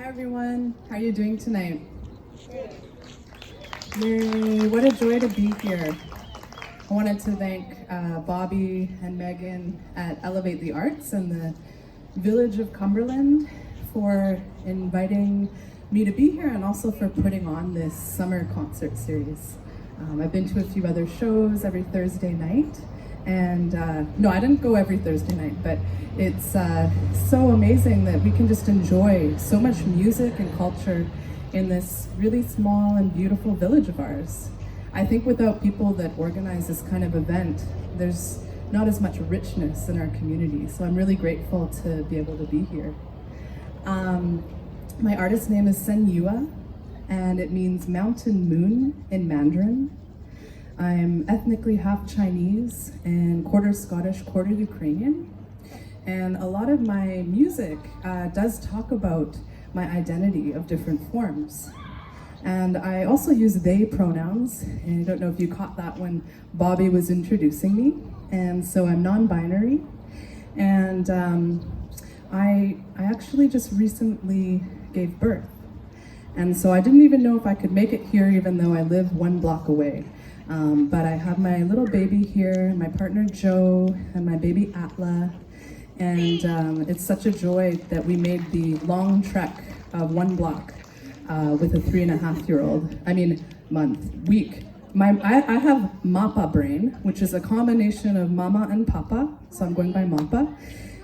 Hi everyone, how are you doing tonight? Yay, what a joy to be here. I wanted to thank Bobby and Megan at Elevate the Arts and the Village of Cumberland for inviting me to be here and also for putting on this summer concert series. I've been to a few other shows every Thursday night, and no, I didn't go every Thursday night, but it's so amazing that we can just enjoy so much music and culture in this really small and beautiful village of ours. I think without people that organize this kind of event, there's not as much richness in our community, so I'm really grateful to be able to be here. My artist name is Senyuè, and it means mountain moon in Mandarin. I'm ethnically half Chinese and quarter Scottish, quarter Ukrainian. And a lot of my music does talk about my identity of different forms. And I also use they pronouns, and I don't know if you caught that when Bobby was introducing me. And so I'm non-binary. And I actually just recently gave birth. And so I didn't even know if I could make it here even though I live 1 block away. But I have my little baby here, my partner Joe, and my baby Atla. And it's such a joy that we made the long trek of 1 block with a 3.5-year-old, week. I have Mappa brain, which is a combination of mama and papa, so I'm going by Mappa.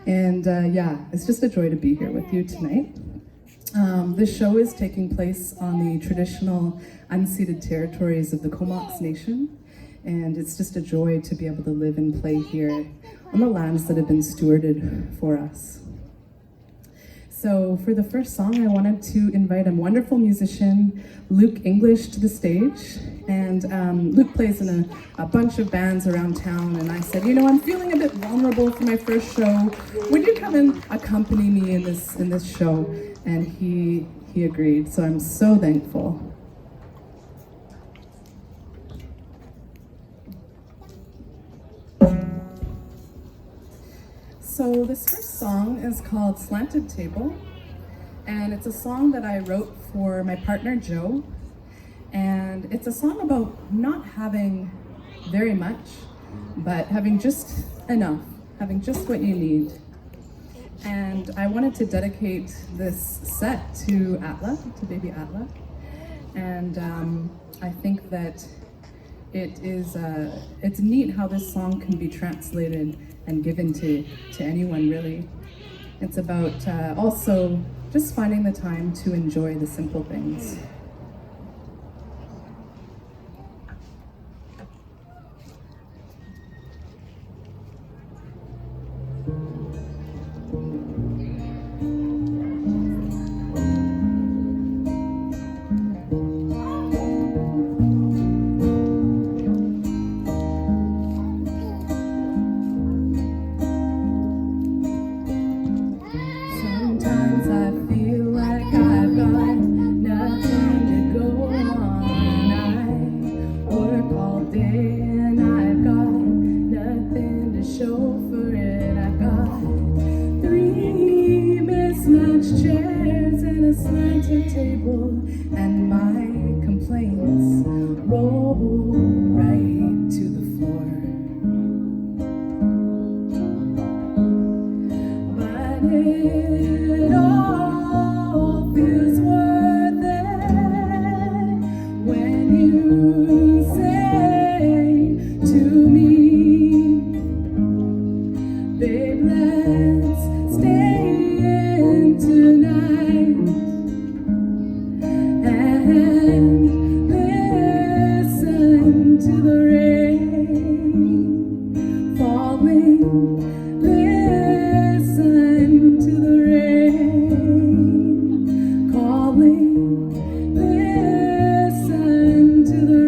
And yeah, it's just a joy to be here with you tonight. This show is taking place on the traditional unceded territories of the Comox Nation, and it's just a joy to be able to live and play here on the lands that have been stewarded for us. So for the first song, I wanted to invite a wonderful musician, Luke English, to the stage. And Luke plays in a bunch of bands around town, and I said, you know, I'm feeling a bit vulnerable for my first show. Would you come and accompany me in this show? And he agreed, so I'm so thankful. So this first song is called Slanted Table, and it's a song that I wrote for my partner Joe, and it's a song about not having very much, but having just enough, having just what you need. And I wanted to dedicate this set to Atla, to baby Atla, and I think that it's neat how this song can be translated and given to anyone, really. It's about also just finding the time to enjoy the simple things. Chairs and a slanted table, and my complaints roll right to the floor. But it all feels worth it when you say to me, babe, let's stay tonight and listen to the rain falling. Listen to the rain calling. Listen to the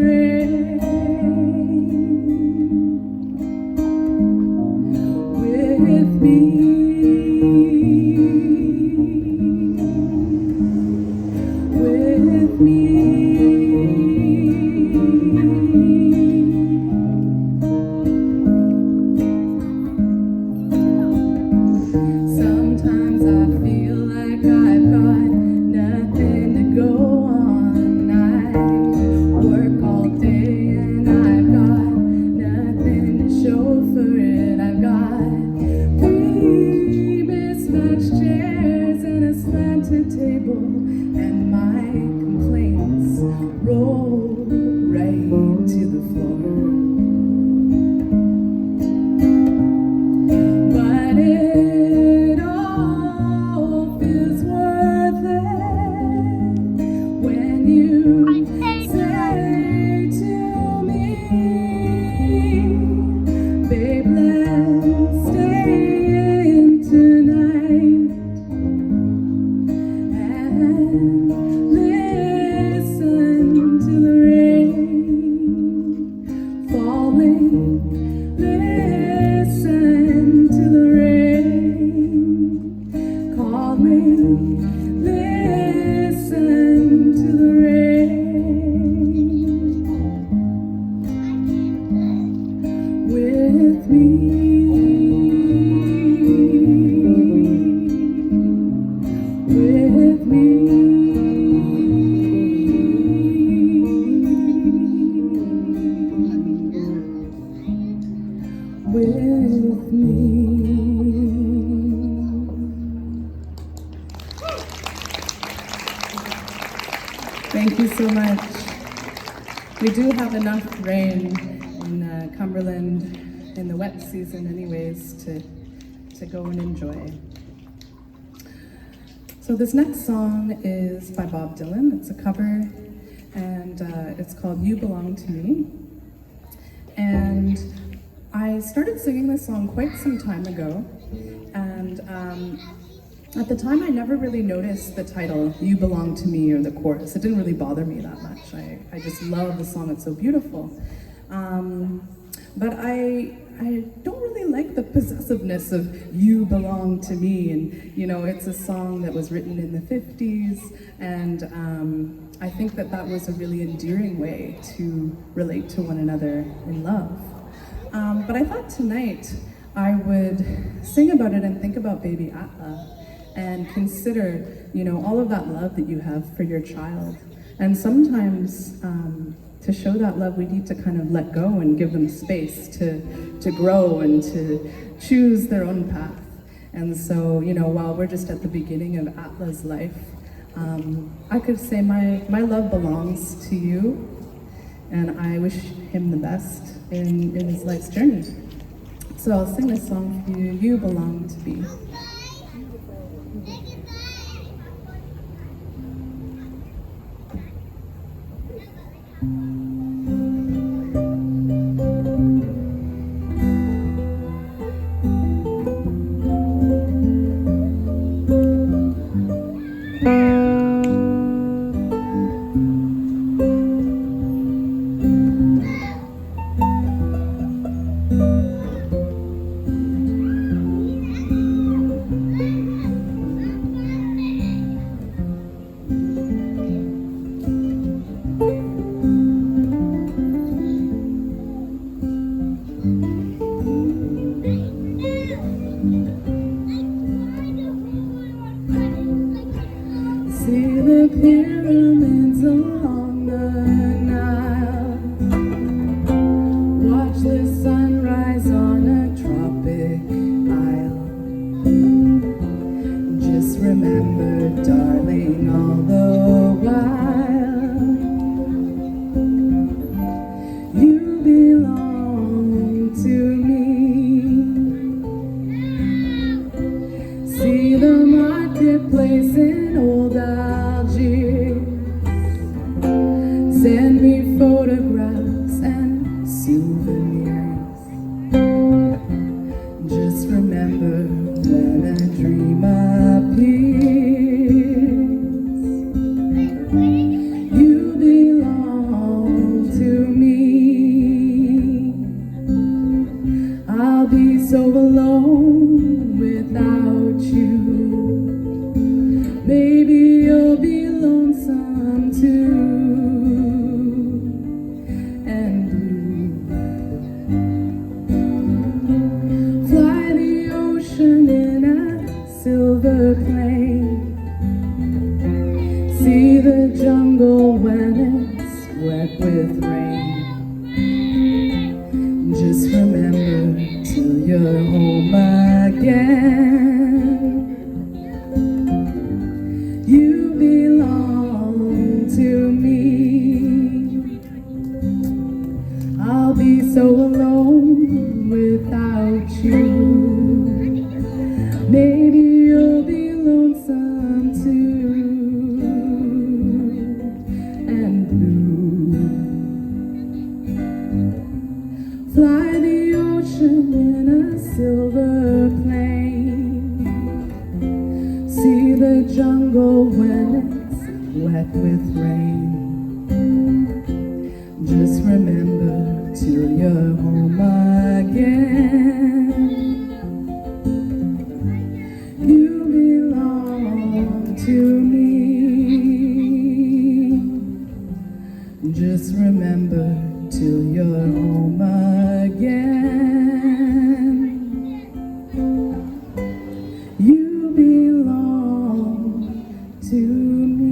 roll right to the floor. But it all feels worth it when you say to me, babe, let's stay in tonight and listen to the rain falling. Listen to the rain call me. Listen to the rain with me. With me. With me. Thank you so much. We do have enough rain in Cumberland in the wet season anyways to go and enjoy. So this next song is by Bob Dylan. It's a cover and it's called You Belong to Me. And I started singing this song quite some time ago, and at the time I never really noticed the title, You Belong to Me, or the chorus. It didn't really bother me that much. I just love the song, it's so beautiful. But I don't really like the possessiveness of You Belong to Me, and you know, it's a song that was written in the 50s, and I think that that was a really endearing way to relate to one another in love. But I thought tonight I would sing about it and think about baby Atla and consider, you know, all of that love that you have for your child. And sometimes to show that love, we need to kind of let go and give them space to grow and to choose their own path. And so, you know, while we're just at the beginning of Atla's life, I could say my love belongs to you, and I wish him the best in his life's journey. So I'll sing this song for you, You Belong to Me. See the pyramids along the Nile. Watch the sunrise on a tropic isle. Just remember, darling, all the while, you belong to me. See the marketplace in old Algiers. Send me photographs and souvenirs. Just remember, when a dream appears, you belong to me. I'll be so alone without you. Maybe you'll be lonesome too, and blue. Fly the ocean in a silver plane. See the jungle when it's wet with rain. Just remember, till you're home again, you belong to me. so alone without you. Maybe you'll be lonesome too, and blue. Fly the ocean in a silver plane. See the jungle when it's wet with rain. Just remember till you're home again. You belong to me. Just remember till you're home again. You belong to me.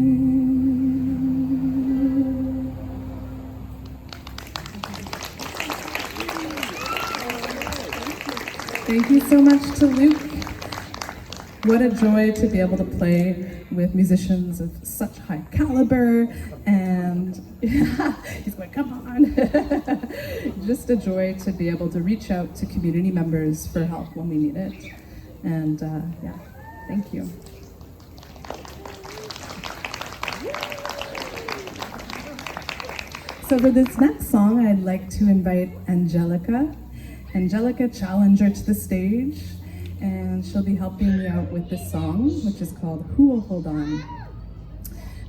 Thank you so much to Luke. What a joy to be able to play with musicians of such high caliber, and he's going, come on. Just a joy to be able to reach out to community members for help when we need it. And yeah, thank you. So for this next song, I'd like to invite Angelica Challenger to the stage, and she'll be helping me out with this song, which is called Who Will Hold On?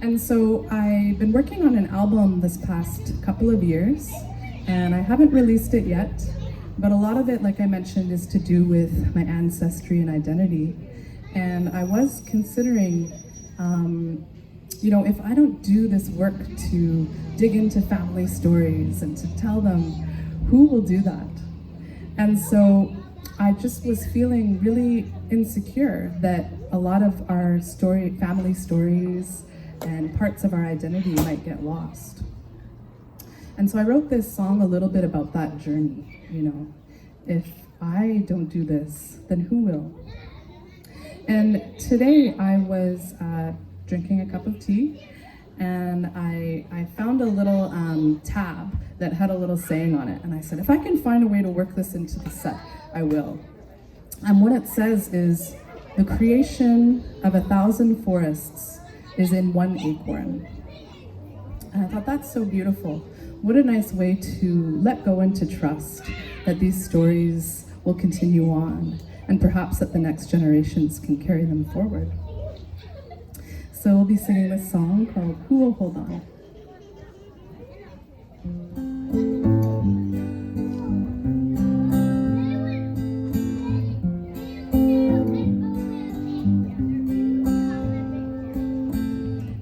And so I've been working on an album this past couple of years, and I haven't released it yet, but a lot of it, like I mentioned, is to do with my ancestry and identity. And I was considering, if I don't do this work to dig into family stories and to tell them, who will do that? And so I just was feeling really insecure that a lot of our family stories and parts of our identity might get lost. And so I wrote this song a little bit about that journey, If I don't do this, then who will? And today I was drinking a cup of tea, and I found a little tab that had a little saying on it. And I said, if I can find a way to work this into the set, I will. And what it says is, the creation of 1,000 forests is in one acorn. And I thought, that's so beautiful. What a nice way to let go and to trust that these stories will continue on, and perhaps that the next generations can carry them forward. So we'll be singing this song called Who Will Hold On?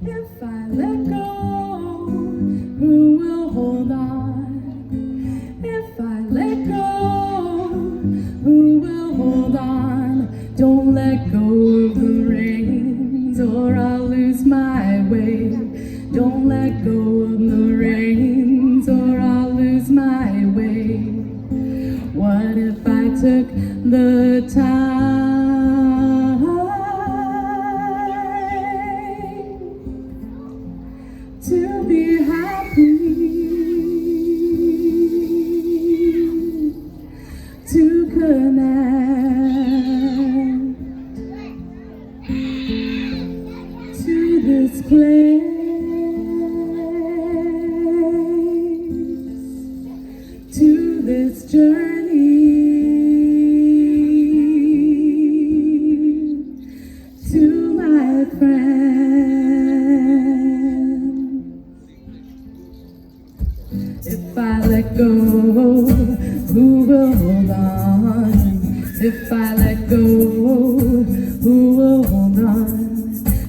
If I let go, who will hold on? If I let go, who will hold on? Don't let go of the reins, or I'll lose my way. Don't let go of the reins, or I'll lose my way. What if I took the time to be happy, to connect to this place, to this journey, to my friend. If I let go, who will hold on? If I let go, who will hold on?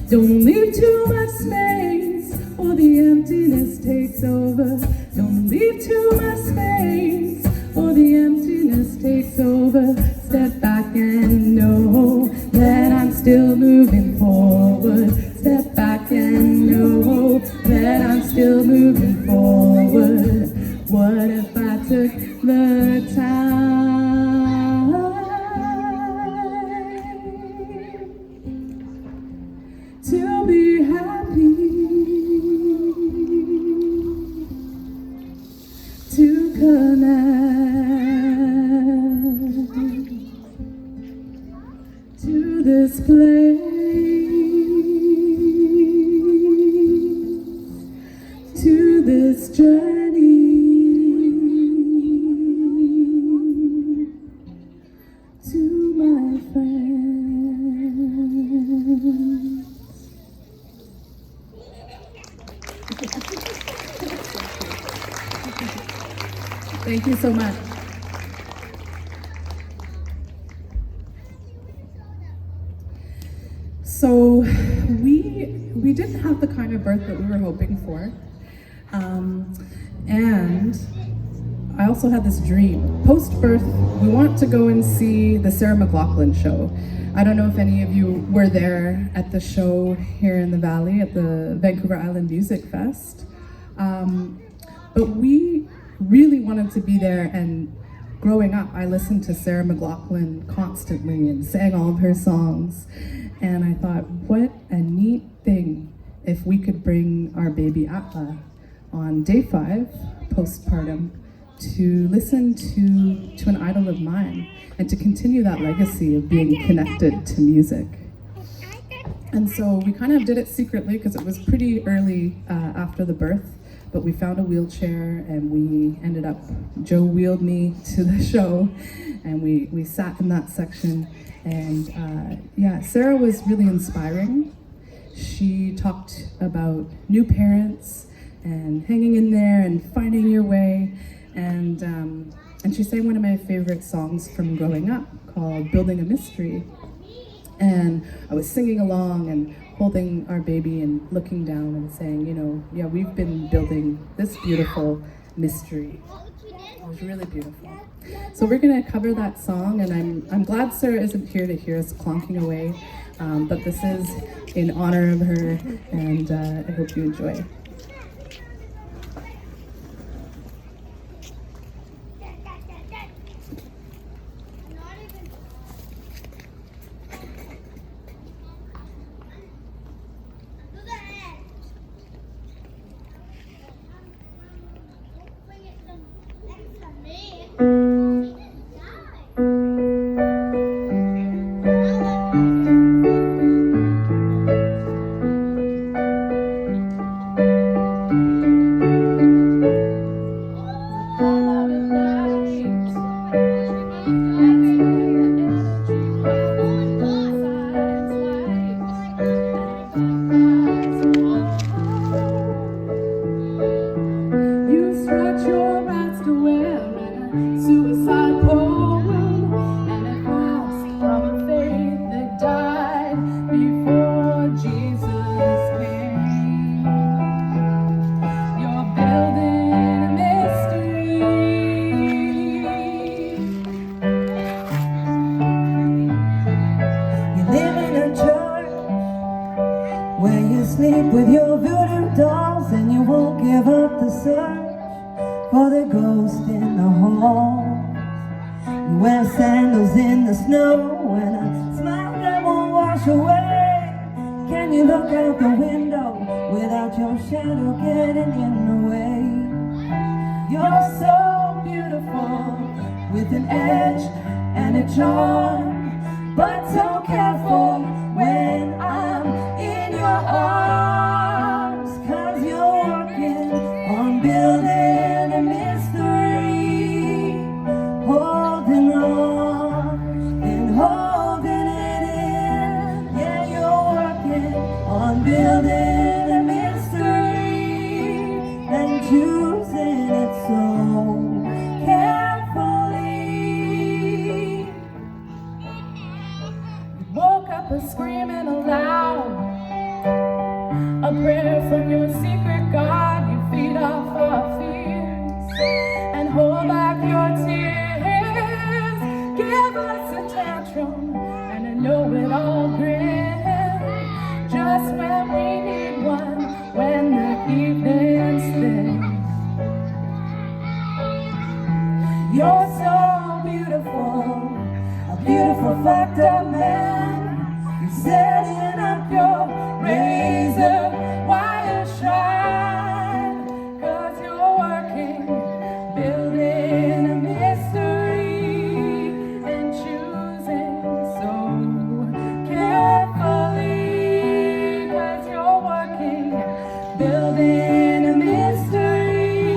Don't leave too much space, or the emptiness takes over. Don't leave too much space, or the emptiness takes over. Step back and know that I'm still moving forward. Step back and know that I'm still moving forward. What if I took the time to be happy, to connect journey to my friends. Thank you so much. So we didn't have the kind of birth that we were hoping for. And I also had this dream. Post-birth, we want to go and see the Sarah McLachlan show. I don't know if any of you were there at the show here in the Valley at the Vancouver Island Music Fest. But we really wanted to be there, and growing up, I listened to Sarah McLachlan constantly and sang all of her songs. And I thought, what a neat thing if we could bring our baby Atla on day 5, postpartum, to listen to an idol of mine and to continue that legacy of being connected to music. And so we kind of did it secretly because it was pretty early after the birth, but we found a wheelchair and we ended up, Joe wheeled me to the show and we sat in that section. And yeah, Sarah was really inspiring. She talked about new parents and hanging in there and finding your way. And she sang one of my favorite songs from growing up called Building a Mystery. And I was singing along and holding our baby and looking down and saying, you know, yeah, we've been building this beautiful mystery. It was really beautiful. So we're gonna cover that song, and I'm glad Sarah isn't here to hear us clonking away, but this is in honor of her, and I hope you enjoy. With your voodoo dolls, and you won't give up the search for the ghost in the hall. You wear sandals in the snow and a smile that won't wash away. Can you look out the window without your shadow getting in the way? You're so beautiful with an edge and a charm, but so careful when I'm in your arms, 'cause you're working on building a mystery, holding on and holding it in. Yeah, you're working on building a mystery and choosing it so carefully. You woke up screaming aloud, a prayer from your secret God. You feed off our fears and hold back your tears. Give us a tantrum and a know-it-all grin, just when we need one, when the evening's thin. You're so beautiful, a beautiful fucked up man. You're setting up your razor wire shine, 'cause you're working, building a mystery and choosing so carefully, 'cause you're working, building a mystery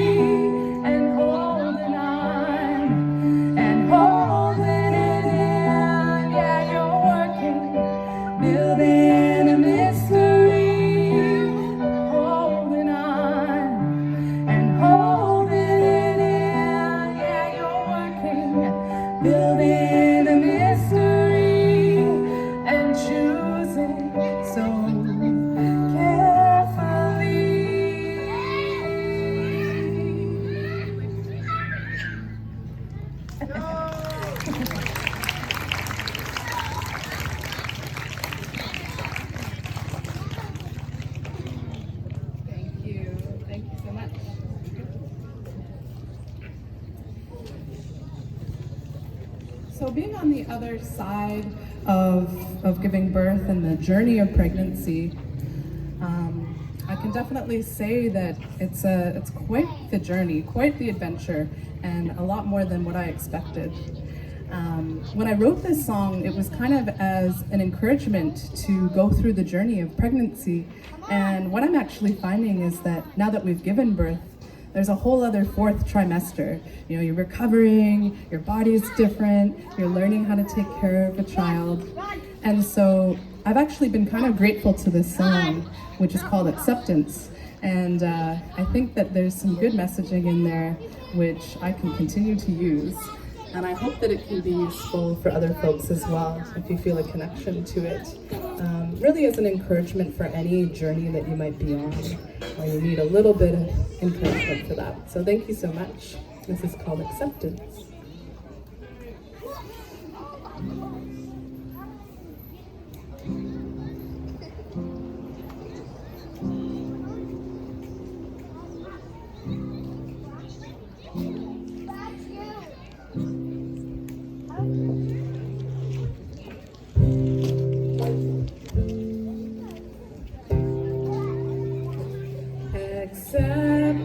So being on the other side of giving birth and the journey of pregnancy, I can definitely say that it's quite the journey, quite the adventure, and a lot more than what I expected. When I wrote this song, it was kind of as an encouragement to go through the journey of pregnancy. And what I'm actually finding is that now that we've given birth, there's a whole other fourth trimester. You know, you're recovering, your body's different, you're learning how to take care of a child. And so I've actually been kind of grateful to this song, which is called Acceptance. And I think that there's some good messaging in there, which I can continue to use. And I hope that it can be useful for other folks as well, if you feel a connection to it. Really as an encouragement for any journey that you might be on, or you need a little bit of encouragement for that. So thank you so much. This is called Acceptance.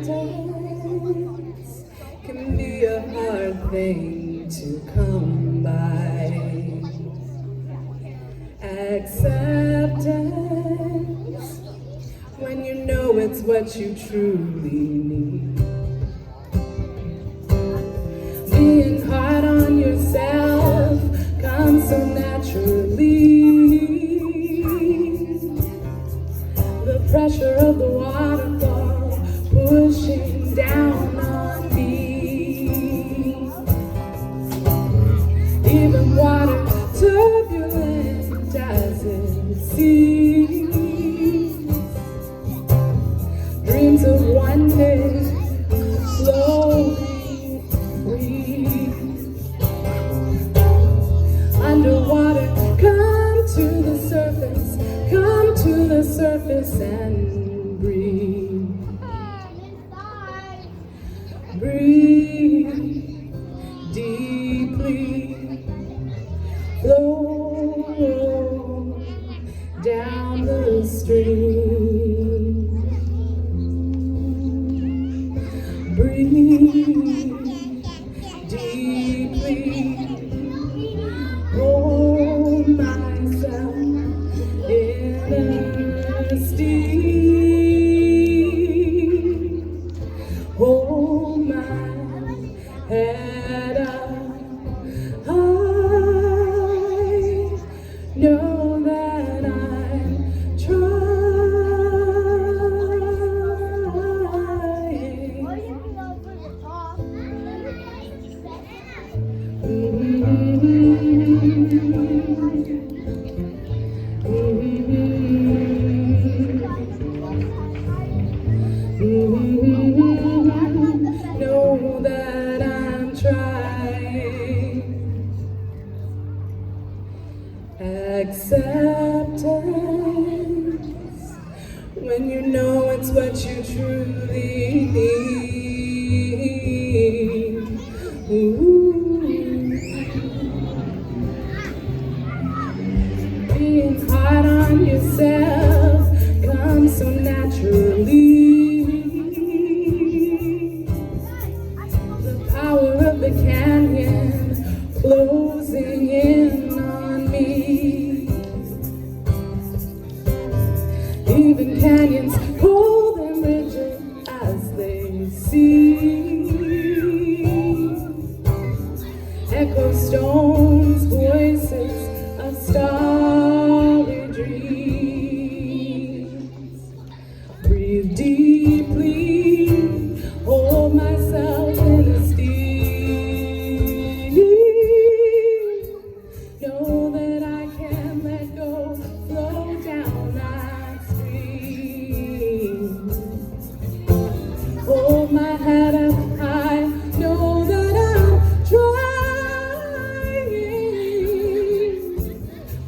Acceptance can be a hard thing to come by. Acceptance, when you know it's what you truly need. Being hard on yourself comes so naturally. The pressure of the waterfall pushing down on me. Even water turbulent as it seems. Dreams of one day slowly breathe. Underwater, come to the surface, come to the surface and breathe. Breathe deeply, flow down the stream. Breathe deeply, hold myself in esteem. Hold my head up high, know that I'm know that I'm trying. Acceptance, when you know it's what you truly need. Being hard on yourself comes so naturally. The power of the canyon closing in on me. Even canyons cold and rigid as they seem. Echo stones, voices of starry dreams. Breathe deeply, hold myself in esteem. Know that I can let go, flow down that stream. Hold my head up high, know that I'm trying.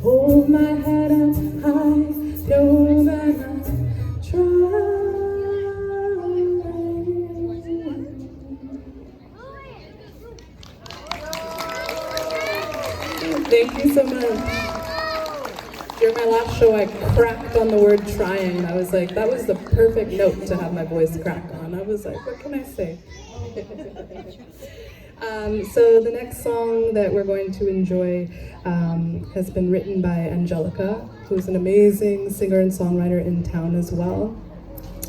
Hold my head up high, know that I'm trying. Thank you so much. During my last show, I cracked on the word trying. I was like, that was the perfect note to have my voice crack on. I was like, what can I say? So the next song that we're going to enjoy has been written by Angelica, who's an amazing singer and songwriter in town as well.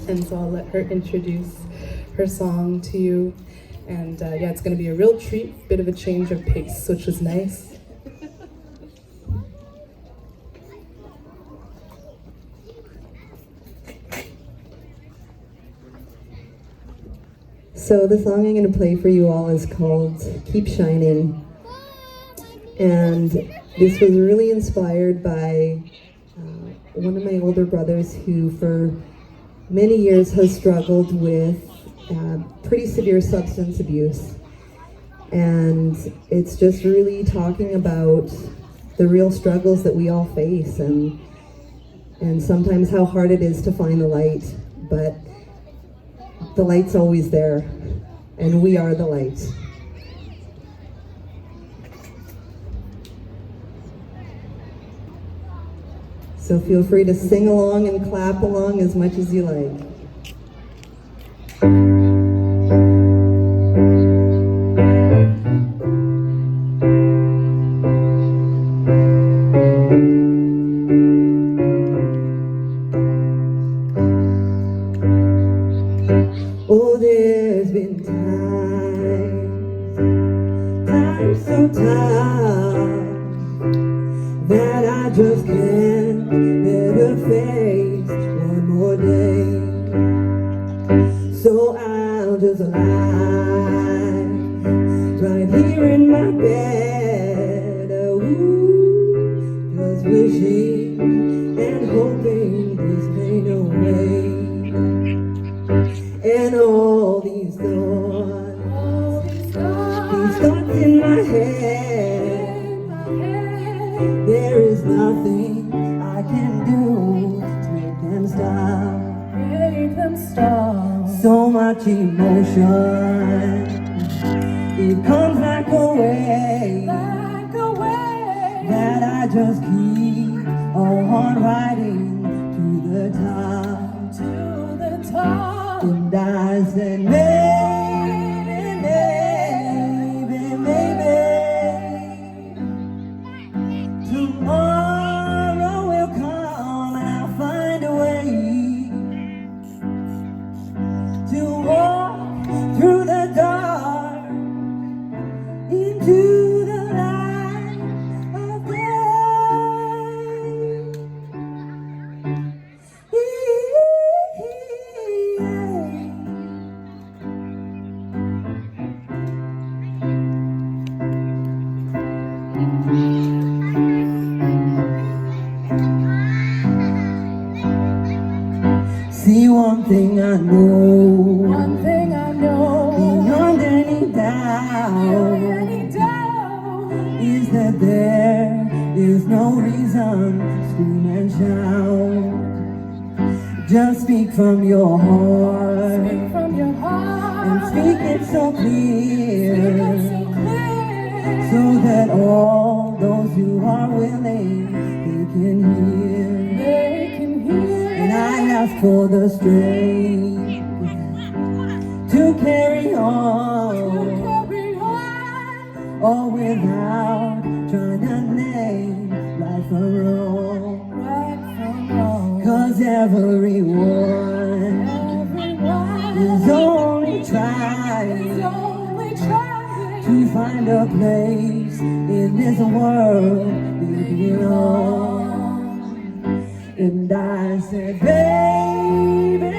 And so I'll let her introduce her song to you. And yeah, it's going to be a real treat, bit of a change of pace, which is nice. So the song I'm going to play for you all is called Keep Shining. And this was really inspired by one of my older brothers who for many years has struggled with pretty severe substance abuse. And it's just really talking about the real struggles that we all face and sometimes how hard it is to find the light. But the light's always there, and we are the light. So feel free to sing along and clap along as much as you like. Oh, there's been times so tough that I just can't better face one more day. So I'll just lie right here in my bed, just wishing and hoping this pain away. And all these thoughts in my head, there is nothing I can do to make them stop. So much emotion, it comes like a wave that I just keep on riding to the top. And I said, maybe, tomorrow will come and I'll find a way to walk through the dark into the light of See, one thing I know, beyond any doubt, is that there is no reason to scream and shout. Just speak from your heart, and speak it so clear, so that all those who are willing, they can hear. And I ask for the strength to carry on, all without trying to name right from wrong. 'Cause everyone is only trying to find a place in this world they belong. And I said, baby,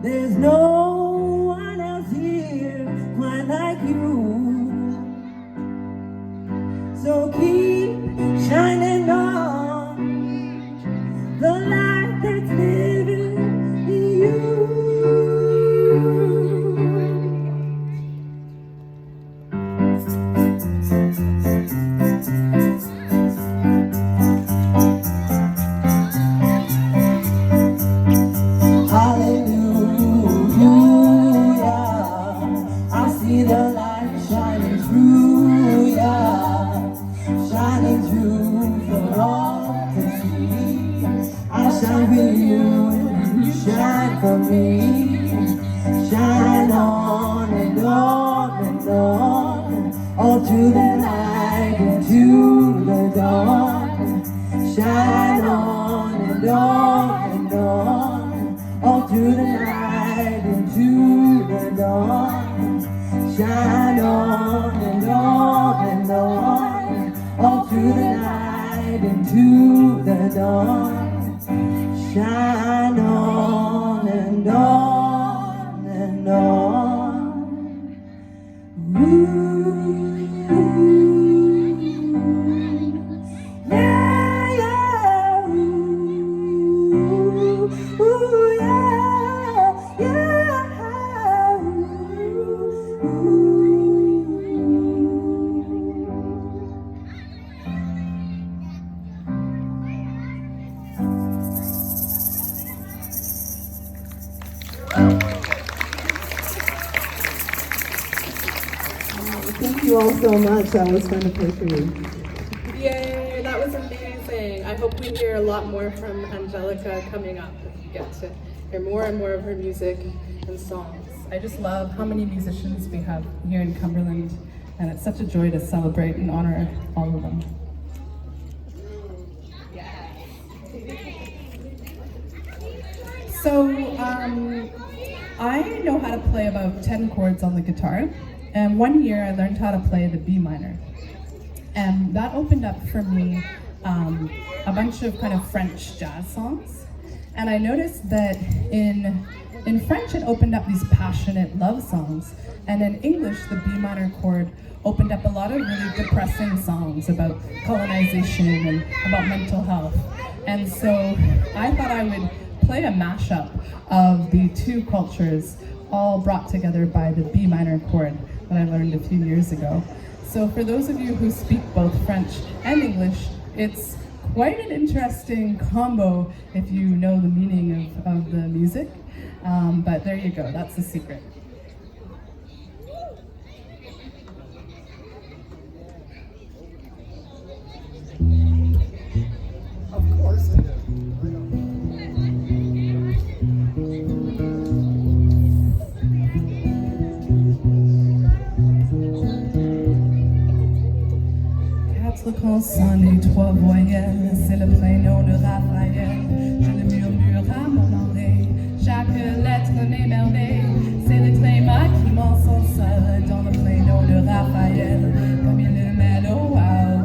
there's no one else here quite like you. So keep shining on the light that's living in you. shine for me. Shine on and on and on, all through the night into the dawn. Shine on and on and on, all through the night into the dawn. Shine on and on and on, all through the night into the dawn. Shine on and on and on. Ooh, yeah, yeah, ooh, ooh, yeah, yeah, ooh, ooh. Thank you all so much. That was fun to play for you. Yay, that was amazing. I hope we hear a lot more from Angelica coming up. We get to hear more and more of her music and songs. I just love how many musicians we have here in Cumberland, and it's such a joy to celebrate and honor all of them. So, I know how to play about 10 chords on the guitar, and one year I learned how to play the B minor. And that opened up for me a bunch of kind of French jazz songs. And I noticed that in French it opened up these passionate love songs, and in English the B minor chord opened up a lot of really depressing songs about colonization and about mental health. And so I thought I would play a mashup of the two cultures all brought together by the B minor chord that I learned a few years ago. So for those of you who speak both French and English, it's quite an interesting combo if you know the meaning of the music. But there you go, that's the secret. Of course I do. Quatre consonnes et trois voyelles, c'est le prénom de Raphaël. Je le murmure à mon oreille, chaque lettre m'émerveille. C'est le tréma qui m'en son seul dans le prénom de Raphaël. Comme il le mêle au wow,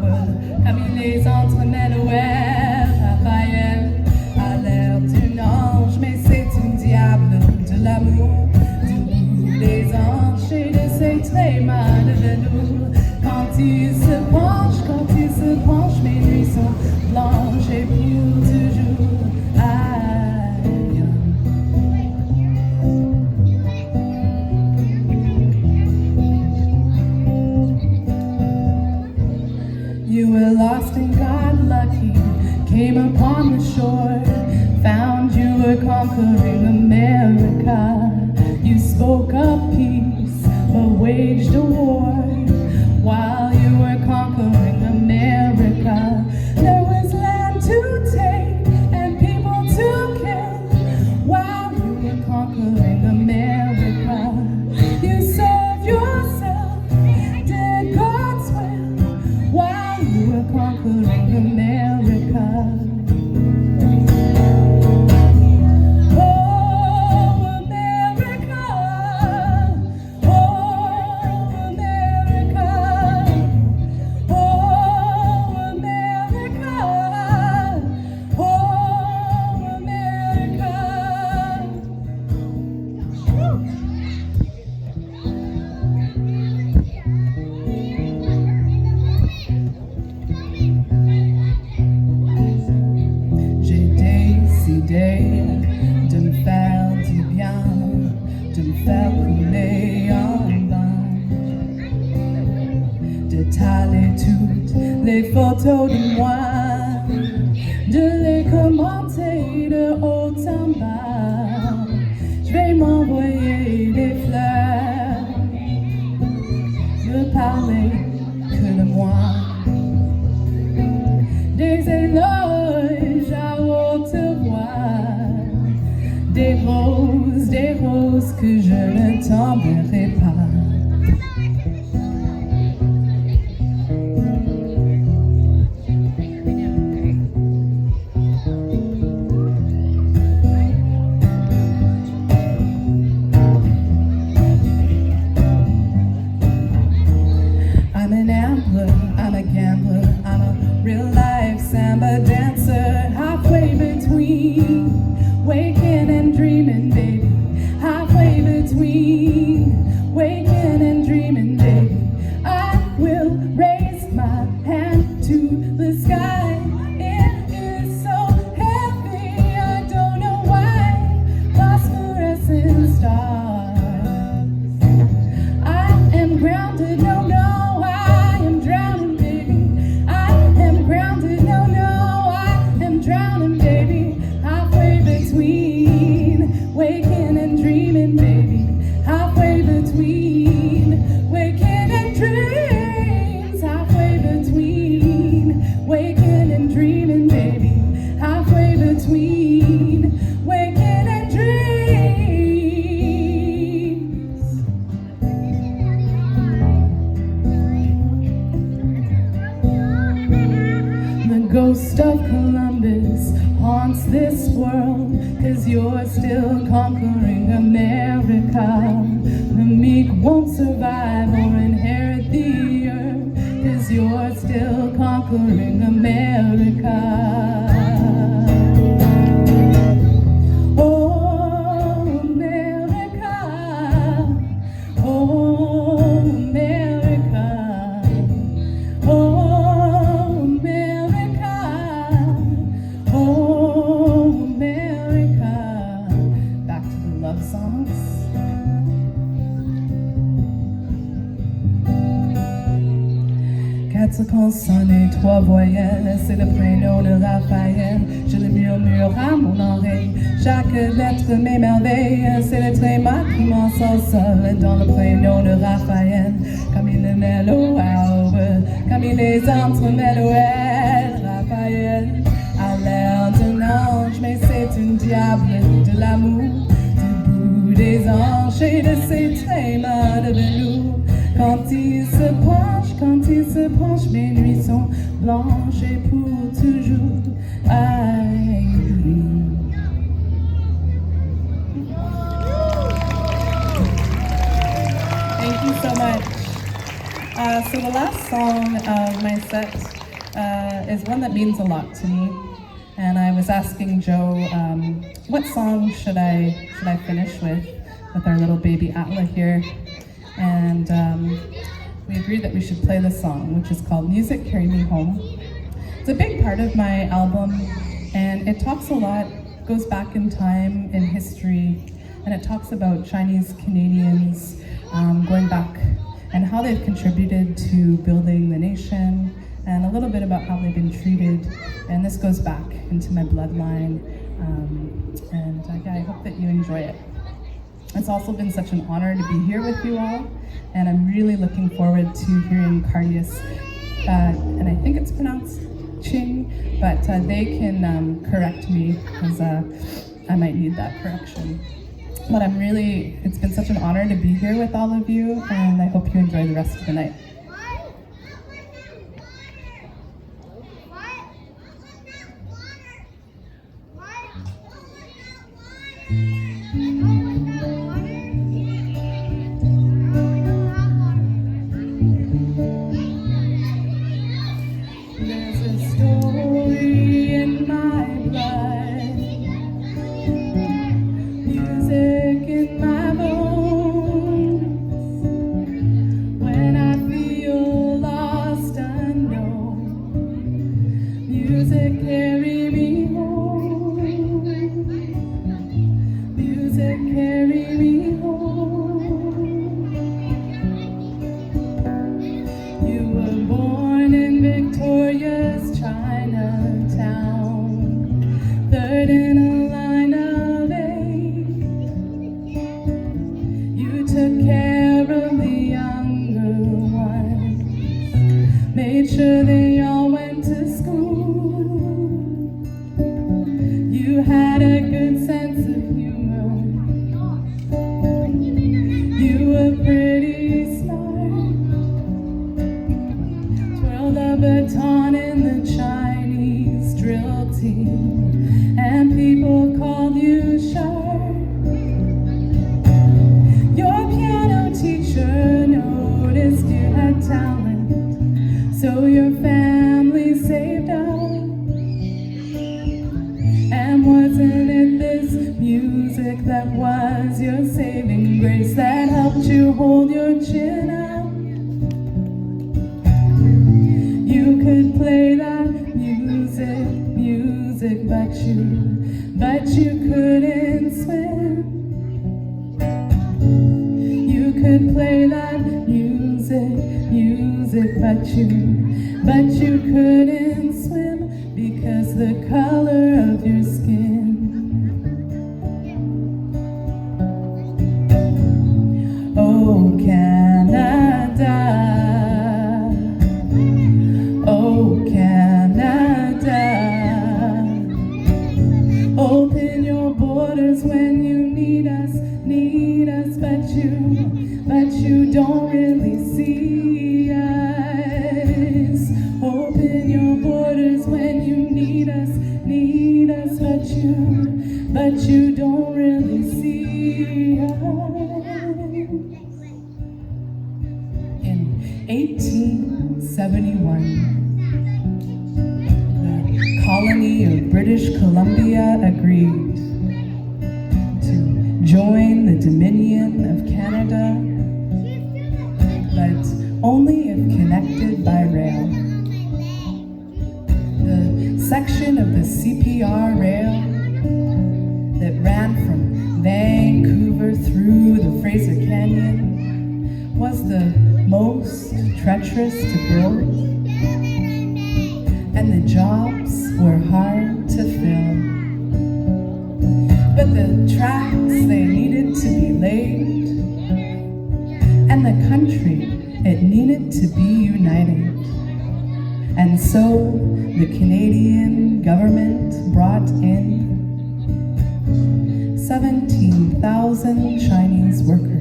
comme il les entremêle au air. Raphaël a l'air d'un ange, mais c'est un diable de l'amour. Tous les anges et de ses trémas de velours. Quand il se penche, mes nuits sont blanches et pour toujours. Aïe. You were lost and got lucky, came upon the shore, found you were conquering America. You spoke of peace, but waged a war. While you were conquering America, there was land to take and people to kill. While you were conquering America, you served yourself, did God's will. While you were conquering America. De me faire du bien, de me faire couler en vain, d'étaler toutes les photos de moi, de les commenter de haut en bas. Je vais m'envoyer des fleurs, ne parler que de moi, des éloges à haute voix. des roses que je ne t'enverrai pas. I'm an ambler, I'm a gambler, I'm a real-life samba dancer, halfway between waking and dreaming, baby. Halfway between waking and dreaming, baby. I will raise my hand to the sky. It is so heavy, I don't know why. Phosphorescent stars. I am grounded, no, no. Drowning, baby, halfway between waking and dreaming, baby, halfway between waking and dreams, halfway between waking and dreaming, baby, halfway between waking and dreams. The ghost of Columbus haunts this world, 'cause you're still conquering America. The meek won't survive or inherit the earth, 'cause you're still conquering America. Oh, America. Oh, America. Oh, songs. Quatre consonnes et trois voyelles, c'est le prénom de Raphaël. Je le murmure à mon oreille. Chaque lettre m'émerveille, c'est le tréma qui m'ensorcelle dans le prénom de Raphaël. Comme il le mêle au Albert, comme il les entremêle au L. Raphaël a l'air d'un ange, mais c'est un diable de l'amour. Des anges et de ses trémas de velours. Quand il se penche, mes nuits sont blanches et pour toujours. Thank you so much. So the last song of my set is one that means a lot to me. And I was asking Joe, what song should I finish with our little baby Atla here? And we agreed that we should play this song, which is called Music Carry Me Home. It's a big part of my album, and it talks a lot, goes back in time, in history, and it talks about Chinese Canadians going back and how they've contributed to building the nation, and a little bit about how they've been treated. And this goes back into my bloodline, and I hope that you enjoy it. It's also been such an honor to be here with you all, and I'm really looking forward to hearing Cardias, and I think it's pronounced Ching, but they can correct me, because I might need that correction. But it's been such an honor to be here with all of you, and I hope you enjoy the rest of the night. There's a story in my blood, music in my bones. When I feel lost, unknown, music carry me home. Music carry me home. You were born in Victoria's Chinatown, third in a line of 8. You took care of the younger ones, made sure they all went to school. You had a good sense of humor, you hold your chin out. You could play that music, but you couldn't swim. You could play that music, but you couldn't swim because the color of your skin. Oh, Canada. Oh, Canada. Open your borders when you need us, but you don't really see us. Open your borders when you need us, but you don't really see us. In 1871, the colony of British Columbia agreed to join the Dominion of Canada, but only if connected by rail. The section of the CPR rail that ran from Vancouver through the Fraser Canyon was the most treacherous to build, and the jobs were hard to fill. But the tracks, they needed to be laid, and the country, it needed to be united. And so the Canadian government brought in 17,000 Chinese workers.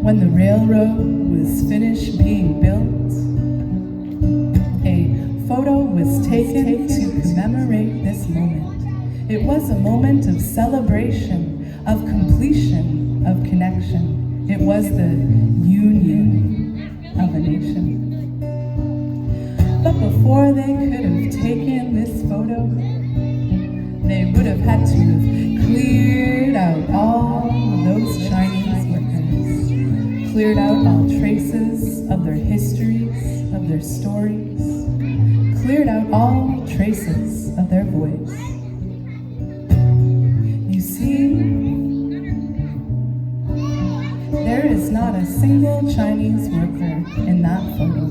When the railroad was finished being built, a photo was taken to commemorate this moment. It was a moment of celebration, of completion, of connection. It was the union of a nation. But before they could have taken this photo, they would have had to have cleared out all of those Chinese workers, cleared out all traces of their histories, of their stories, cleared out all traces of their voice. You see, there is not a single Chinese worker in that photo.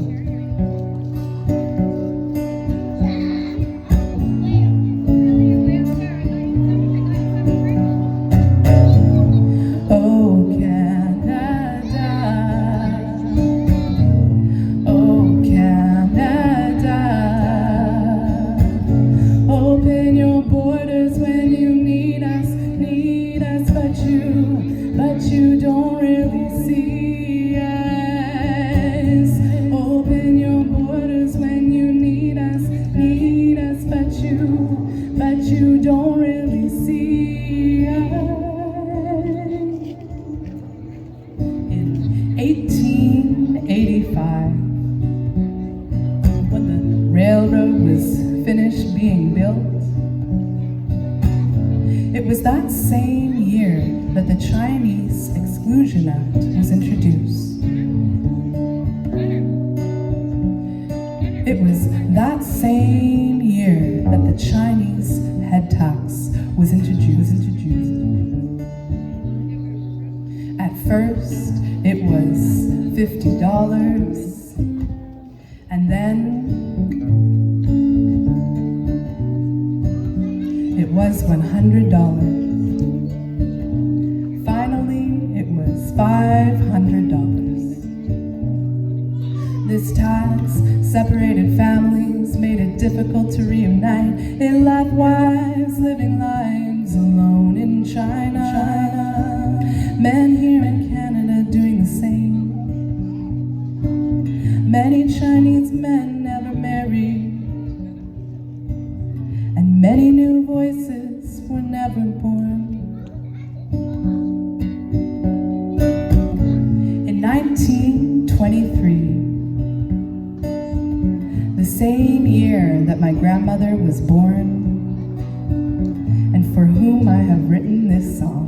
But you don't really see us. Open your borders when you need us, but you don't really see us. In 1885, when the railroad was finished being built, it was that same year that the Chinese Exclusion Act was introduced. It was that same year that the Chinese head tax was introduced. At first, it was $50, and then it was $100. $500. This tax separated families, made it difficult to reunite. It left wives living lives alone in China. Men here in Canada doing the same. Many Chinese men never married, and many new voices were never born. In 1923, the same year that my grandmother was born, and for whom I have written this song.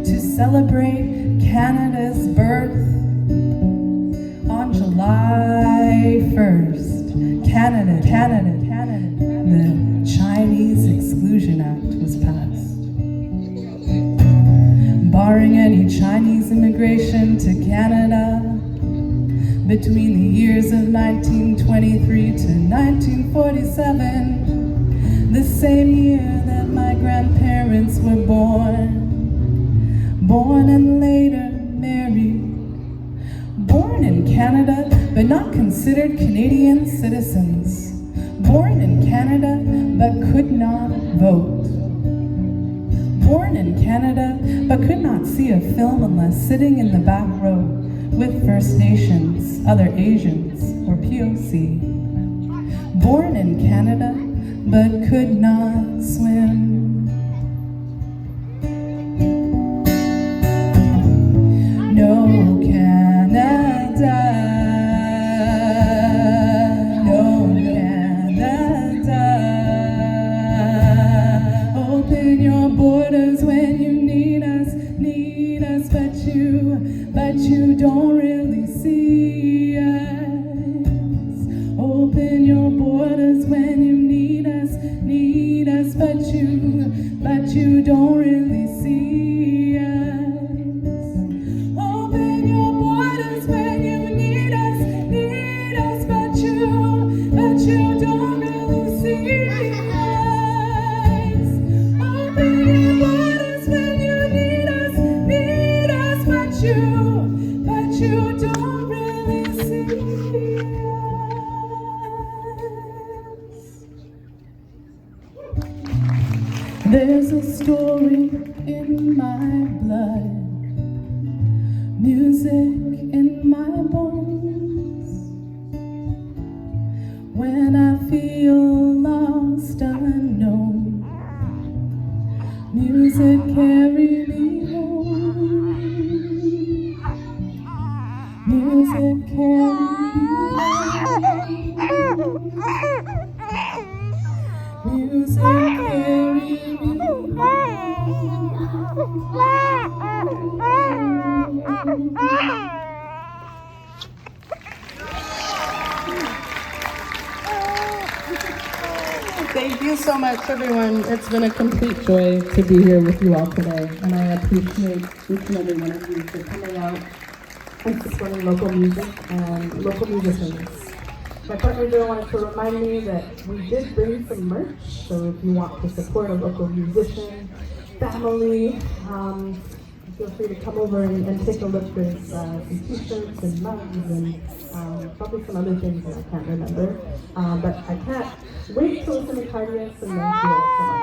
To celebrate Canada's birth on July 1st, Canada, the Chinese Exclusion Act was passed, barring any Chinese immigration to Canada between the years of 1923 to 1947, the same year that my grandparents were born and later married. Born in Canada, but not considered Canadian citizens. Born in Canada, but could not vote. Born in Canada, but could not see a film unless sitting in the back row with First Nations, other Asians, or POC. Born in Canada, but could not swim. No Canada, no Canada. Open your borders when you need us, but you don't really see us. Open your borders when you need us, but you don't really see us. Open your borders when you need us, but you don't really see us. Open your borders when you need us, but you don't really see us. There's a story in my blood, music in my bones. When I feel lost, unknown, music carry me home. Music carry me home. Music carry me home. Thank you so much, everyone. It's been a complete joy to be here with you all today, and I appreciate each and every one of you for coming out and supporting local music and local musicians. My partner Joe wanted to remind me that we did bring some merch, so if you want to support a local musician, family, feel free to come over and take a look. There's some t-shirts and mugs and probably some other things that I can't remember. But I can't wait to listen to Cardias, and thank you all so much.